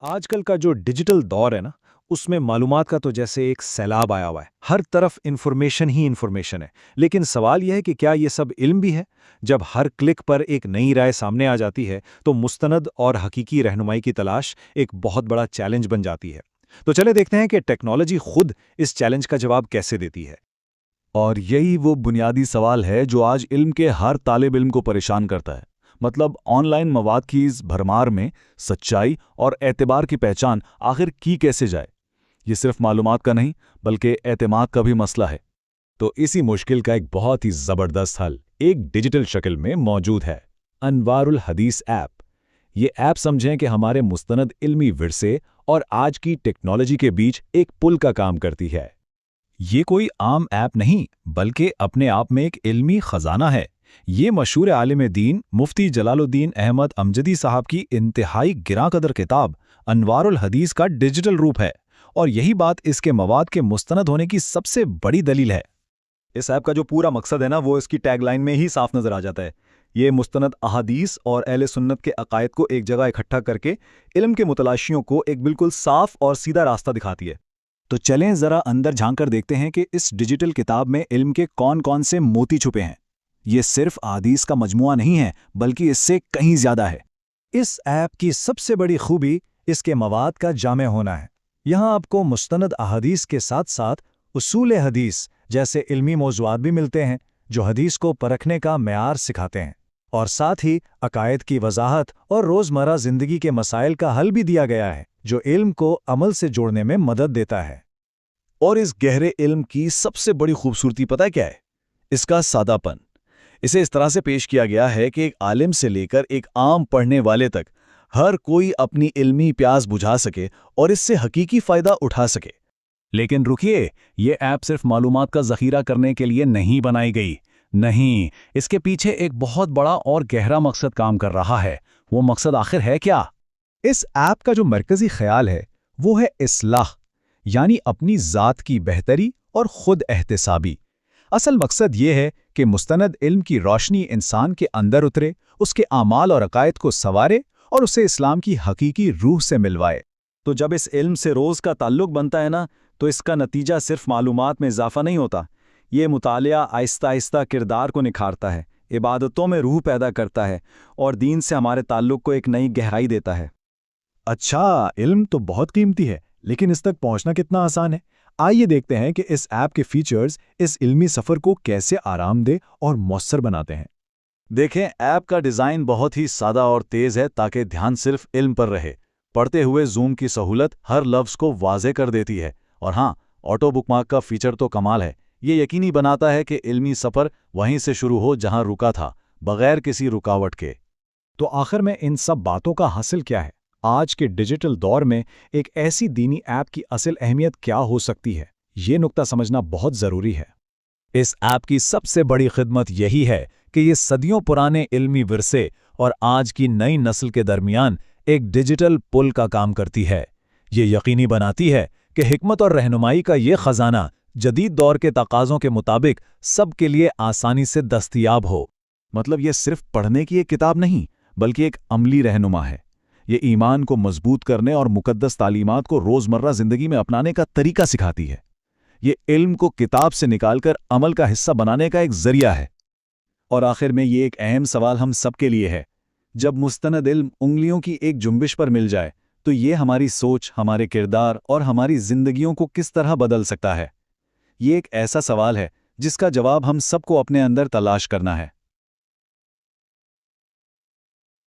आजकल का जो डिजिटल दौर है ना, उसमें मालूमात का तो जैसे एक सैलाब आया हुआ है। हर तरफ इन्फॉर्मेशन ही इन्फॉर्मेशन है। लेकिन सवाल यह है कि क्या ये सब इल्म भी है? जब हर क्लिक पर एक नई राय सामने आ जाती है, तो मुस्तनद और हकीकी रहनुमाई की तलाश एक बहुत बड़ा चैलेंज बन जाती है। तो चले देखते हैं कि टेक्नोलॉजी खुद इस चैलेंज का जवाब कैसे देती है। और यही वो बुनियादी सवाल है जो आज इल्म के हर तालिब इल्म को परेशान करता है। मतलब ऑनलाइन मवाद की इस भरमार में सच्चाई और एतबार की पहचान आखिर की कैसे जाए। ये सिर्फ मालूमात का नहीं बल्कि एतमाद का भी मसला है। तो इसी मुश्किल का एक बहुत ही जबरदस्त हल एक डिजिटल शक्ल में मौजूद है, अनवारुल हदीस ऐप। ये ऐप समझें कि हमारे मुस्तनद इल्मी विरसे और आज की टेक्नोलॉजी के बीच एक पुल का काम करती है। ये कोई आम ऐप नहीं, बल्कि अपने आप में एक इल्मी खजाना है। ये मशहूर आलिम दीन मुफ्ती जलालुद्दीन अहमद अमजदी साहब की इंतहाई गिरां कदर किताब अनवारुल हदीस का डिजिटल रूप है, और यही बात इसके मवाद के मुस्तनद होने की सबसे बड़ी दलील है। इस ऐप का जो पूरा मकसद है ना, वो इसकी टैगलाइन में ही साफ नजर आ जाता है। ये मुस्तनद अहादीस और अहले सुन्नत के अकायद को एक जगह इकट्ठा करके इल्म के मुतलाशियों को एक बिल्कुल साफ और सीधा रास्ता दिखाती है। तो चलें जरा अंदर झांक कर देखते हैं कि इस डिजिटल किताब में इल्म के कौन कौन से मोती छुपे हैं। ये सिर्फ अहादीस का मजमुआ नहीं है, बल्कि इससे कहीं ज्यादा है। इस ऐप की सबसे बड़ी खूबी इसके मवाद का जामे होना है। यहाँ आपको मुस्तनद अहादीस के साथ साथ उसूल हदीस जैसे इल्मी मौज़ूआत भी मिलते हैं, जो हदीस को परखने का मेयार सिखाते हैं। और साथ ही अकायद की वजाहत और रोज़मर्रा ज़िंदगी के मसाइल का हल भी दिया गया है, जो इल्म को अमल से जोड़ने में मदद देता है। और इस गहरे इल्म की सबसे बड़ी खूबसूरती पता है क्या है? इसका सादापन। इसे इस तरह से पेश किया गया है कि एक आलिम से लेकर एक आम पढ़ने वाले तक हर कोई अपनी इल्मी प्यास बुझा सके और इससे हकीकी फ़ायदा उठा सके। लेकिन रुकिए, ये ऐप सिर्फ मालूमात का ज़ख़ीरा करने के लिए नहीं बनाई गई। नहीं, इसके पीछे एक बहुत बड़ा और गहरा मकसद काम कर रहा है। वो मकसद आखिर है क्या? इस ऐप का जो मरकज़ी ख्याल है वो है इस्लाह, यानी अपनी ज़ात की बेहतरी और खुद एहतिसाबी। असल मकसद ये है कि मुस्तनद इल्म की रोशनी इंसान के अंदर उतरे, उसके आमाल और अकायद को संवारे और उसे इस्लाम की हकीकी रूह से मिलवाए। तो जब इस इल्म से रोज़ का ताल्लुक़ बनता है ना, तो इसका नतीजा सिर्फ मालूमात में इजाफा नहीं होता। ये मुतालिया आहिस्ता आहिस्ता किरदार को निखारता है, इबादतों में रूह पैदा करता है और दीन से हमारे ताल्लुक़ को एक नई गहराई देता है। अच्छा, इल्म तो बहुत कीमती है, लेकिन इस तक पहुंचना कितना आसान है? आइए देखते हैं कि इस ऐप के फीचर्स इस इल्मी सफ़र को कैसे आरामदेह और मौसर बनाते हैं। देखें, ऐप का डिज़ाइन बहुत ही सादा और तेज़ है ताकि ध्यान सिर्फ इल्म पर रहे। पढ़ते हुए जूम की सहूलत हर लफ्ज़ को वाज़े कर देती है। और हाँ, ऑटो बुकमार्क का फीचर तो कमाल है। ये यकीनी बनाता है कि इल्मी सफ़र वहीं से शुरू हो जहां रुका था, बगैर किसी रुकावट के। तो आखिर में इन सब बातों का हासिल क्या है? आज के डिजिटल दौर में एक ऐसी दीनी ऐप की असल अहमियत क्या हो सकती है, ये नुक्ता समझना बहुत ज़रूरी है। इस ऐप की सबसे बड़ी खिदमत यही है कि ये सदियों पुराने इल्मी विरसे और आज की नई नस्ल के दरमियान एक डिजिटल पुल का काम करती है। ये यकीनी बनाती है कि हिकमत और रहनुमाई का ये खजाना जदीद दौर के तकाज़ों के मुताबिक सबके लिए आसानी से दस्तयाब हो। मतलब ये सिर्फ पढ़ने की एक किताब नहीं, बल्कि एक अमली रहनुमा है। ये ईमान को मजबूत करने और मुकद्दस तालीमात को रोज़मर्रा ज़िंदगी में अपनाने का तरीका सिखाती है। ये इल्म को किताब से निकालकर अमल का हिस्सा बनाने का एक ज़रिया है। और आखिर में ये एक अहम सवाल हम सबके लिए है। जब मुस्तनद इल्म उंगलियों की एक जुंबिश पर मिल जाए, तो ये हमारी सोच, हमारे किरदार और हमारी ज़िंदगियों को किस तरह बदल सकता है? ये एक ऐसा सवाल है जिसका जवाब हम सबको अपने अंदर तलाश करना है।